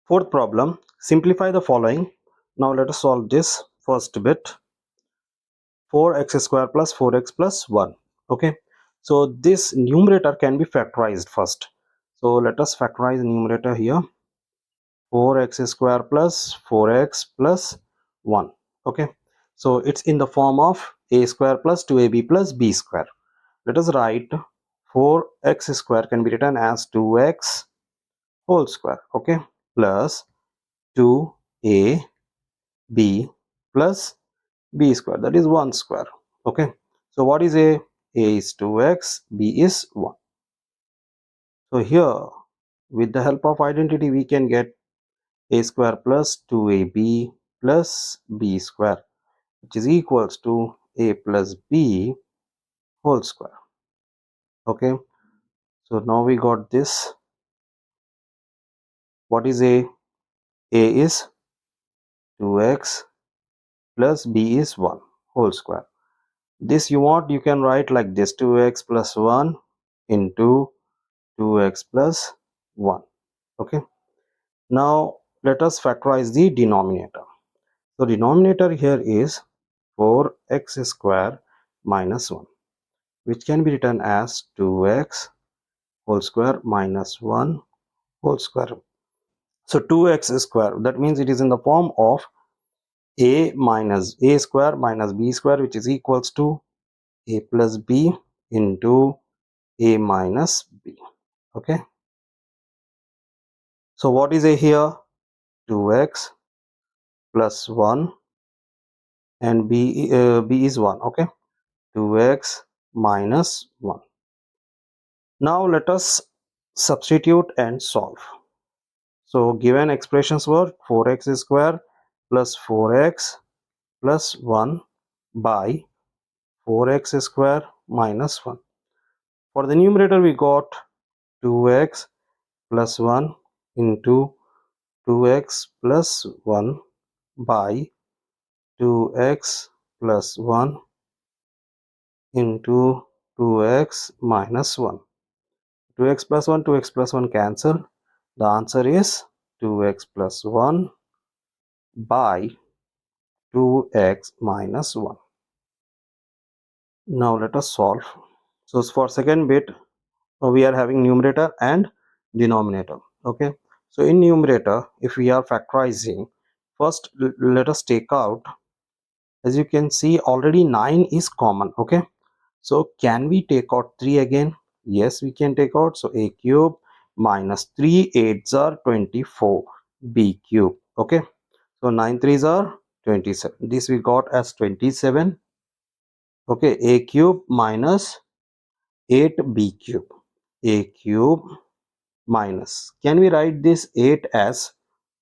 Fourth problem, simplify the following. Now let us solve this first bit. 4x square plus 4x plus 1. Okay, so this numerator can be factorized first. So let us factorize the numerator here. 4x square plus 4x plus 1. Okay, so it's in the form of a square plus 2ab plus b square. Let us write 4x square can be written as 2x whole square. Okay, plus 2ab plus b square, that is 1 square. Okay, so what is a is 2x, b is 1. So here with the help of identity we can get a square plus 2ab plus b square, which is equals to a plus b whole square. Okay, so now we got this. What is a is 2x plus b is 1 whole square. This you want, you can write like this, 2x plus 1 into 2x plus 1. Okay, now let us factorize the denominator. So denominator here is 4x square minus 1, which can be written as 2x whole square minus 1 whole square. So 2x square, that means it is in the form of a minus a square minus b square, which is equals to a plus b into a minus b. Okay, so what is a here? 2x plus 1 and b is 1. Okay, 2x minus 1. Now let us substitute and solve. So given expressions were 4x square plus 4x plus 1 by 4x square minus 1. For the numerator we got 2x plus 1 into 2x plus 1 by 2x plus 1 into 2x minus 1. 2x plus 1, 2x plus 1 cancel. The answer is 2x plus 1 by 2x minus 1. Now let us solve. So for second bit we are having numerator and denominator. Okay, so in numerator if we are factorizing, first let us take out, as you can see already 9 is common. Okay, so can we take out 3 again? Yes, we can take out. So a cube minus 3 8s are 24 b cube. Okay, so 9 3s are 27. This we got as 27. Okay, a cube minus 8b cube. A cube minus, can we write this 8 as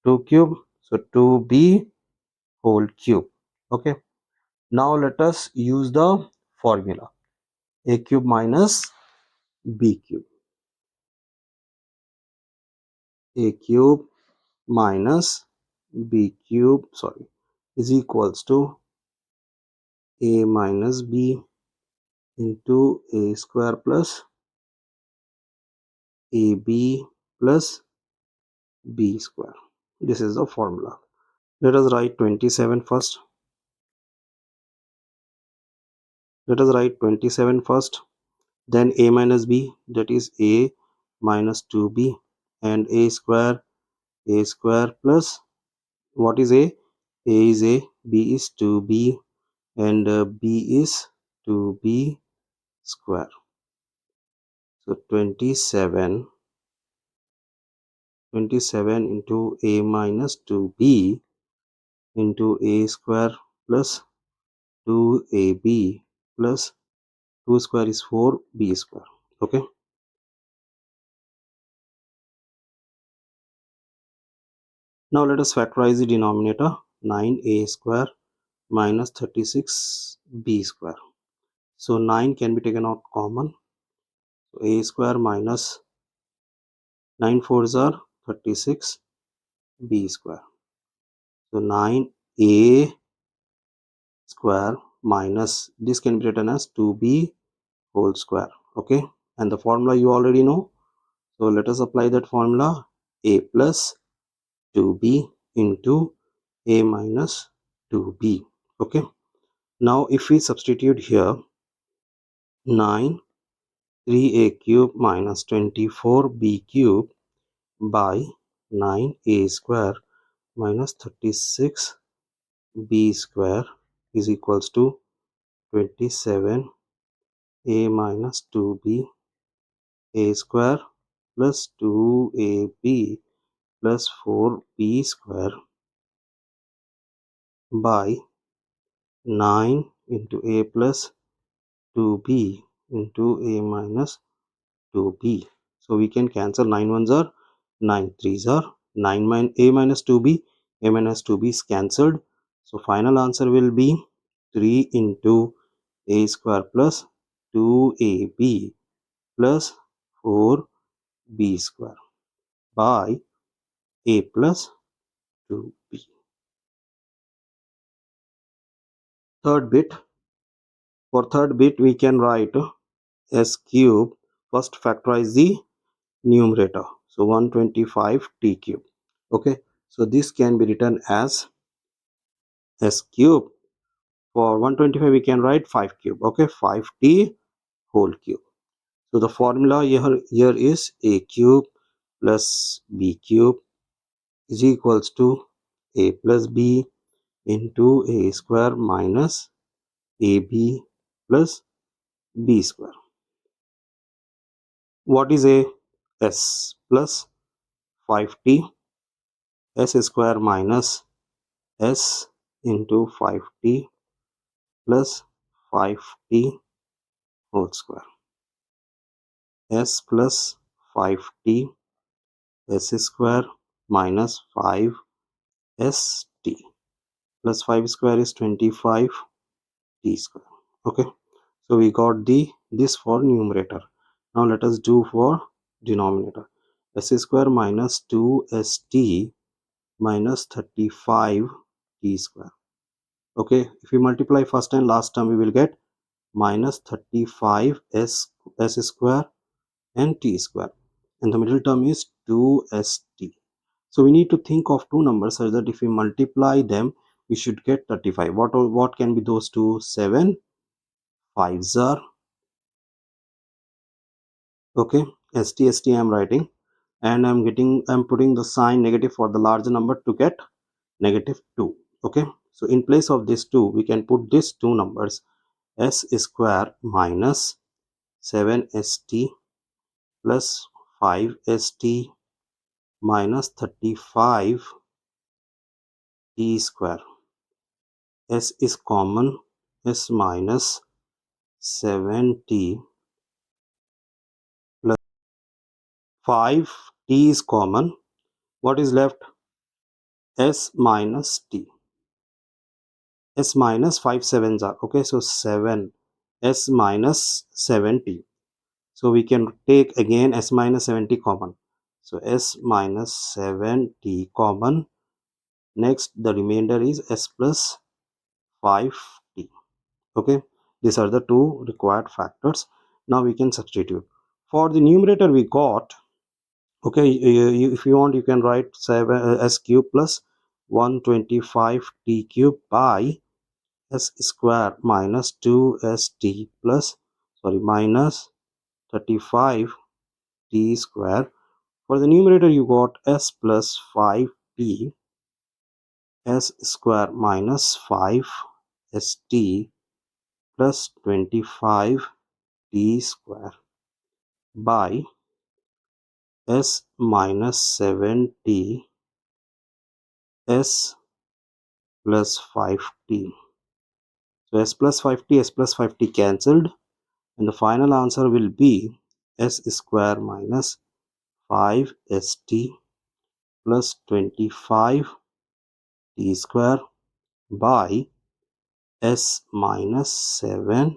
2 cube? So 2b whole cube. Okay, now let us use the formula a cube minus b cube. A cube minus b cube is equals to a minus b into a square plus ab plus b square. This is the formula. Let us write 27 first. Let us write 27 first. Then a minus b, that is a minus 2b, and a square plus, what is a is a, b is 2b, and b is 2b square. So 27 into a minus 2b into a square plus 2ab plus 2 square is 4b square. Okay, now let us factorize the denominator. 9a square minus 36b square. So 9 can be taken out common. So a square minus 9 4s are 36 b square. So 9a square minus, this can be written as 2b whole square. Okay, and the formula you already know. So let us apply that formula. A plus 2b into a minus 2b. Okay, now if we substitute here 9 3a cube minus 24b cube by 9a square minus 36b square is equals to 27a minus 2b a square plus 2ab plus 4b square by 9 into a plus 2b into a minus 2b. So we can cancel 9 ones are 9 threes are 9 a minus 2b, a minus 2b is cancelled. So final answer will be 3 into a square plus 2ab plus 4b square by a plus 2b. Third bit, for third bit we can write s cube. First factorize the numerator, so 125 t cube. Okay, so this can be written as s cube. For 125 we can write 5 cube. Okay, 5t whole cube. So the formula here is a cube plus b cube is equals to a plus b into a square minus ab plus b square. What is a s plus 5t? S square minus s into 5t plus 5t whole square. S plus 5t s square minus 5st plus 5 square is 25 t square. Okay, so we got this for numerator. Now let us do for denominator. S square minus 2st minus 35 t square. Okay, if we multiply first and last term we will get minus 35 s square and t square, and the middle term is 2st. So we need to think of two numbers such that if we multiply them we should get 35. What can be those two? 7 5s are, okay, st I am writing, and I'm putting the sign negative for the larger number to get negative 2. Okay, so in place of this 2 we can put these two numbers, s square minus 7st plus 5st minus 35 t square. S is common, s minus 7t plus 5t is common. What is left? S minus t. S minus 5 sevens are, okay, so 7 s minus 7t. So we can take again s minus 7t common. So s minus 7t common. Next the remainder is s plus 5t. Okay, these are the two required factors. Now we can substitute. For the numerator we got, okay, if you want you can write 7 s cube plus 125 t cube by s square minus 2st plus minus 35 t square. For the numerator you got s plus 5t s square minus 5st plus 25 t square by s minus 7t s plus 5t. So s plus 5t cancelled, and the final answer will be s square minus 5st plus 25 t square by s minus 7